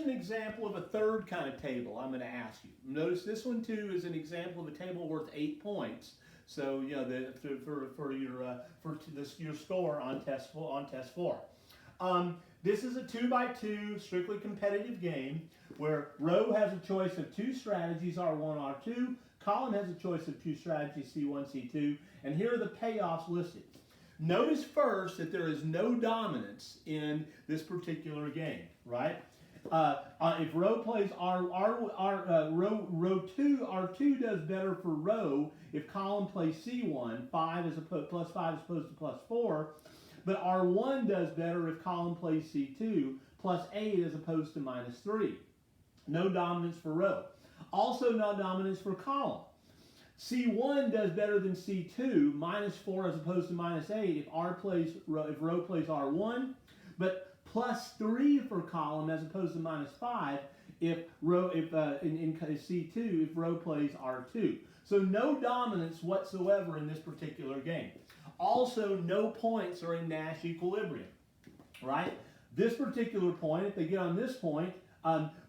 an example of a third kind of table I'm going to ask you. Notice this one too is an example of a table worth 8 points. So you know your score on test 4. This is a 2x2 strictly competitive game where row has a choice of 2 strategies, R1, R2. Column has a choice of 2 strategies, C1, C2. And here are the payoffs listed. Notice first that there is no dominance in this particular game, right? If row plays R2 does better for row if column plays C1, 5 as opposed +5 as opposed to +4. But R1 does better if column plays C2, +8 as opposed to -3. No dominance for row. Also no dominance for column. C1 does better than C2, -4 as opposed to -8 if row plays R1, but +3 for column as opposed to -5 in C2 if row plays R2. So no dominance whatsoever in this particular game. Also, no points are in Nash equilibrium, right? This particular point, if they get on this point,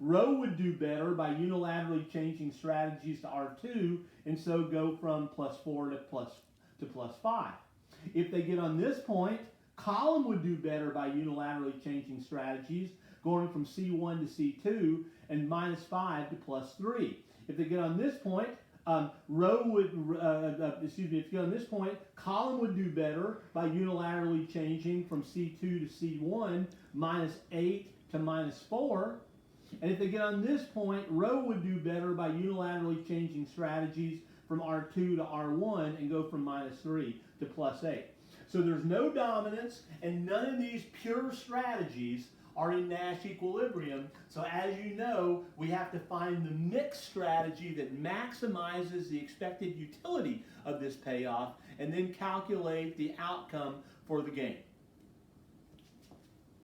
row would do better by unilaterally changing strategies to R2 and so go from +4 to +5. If they get on this point, column would do better by unilaterally changing strategies, going from C1 to C2 and -5 to +3. If they get on this point, if you get on this point, column would do better by unilaterally changing from C2 to C1, -8 to -4. And if they get on this point, row would do better by unilaterally changing strategies from R2 to R1 and go from -3 to +8. So there's no dominance, and none of these pure strategies are in Nash equilibrium. So as you know, we have to find the mixed strategy that maximizes the expected utility of this payoff and then calculate the outcome for the game.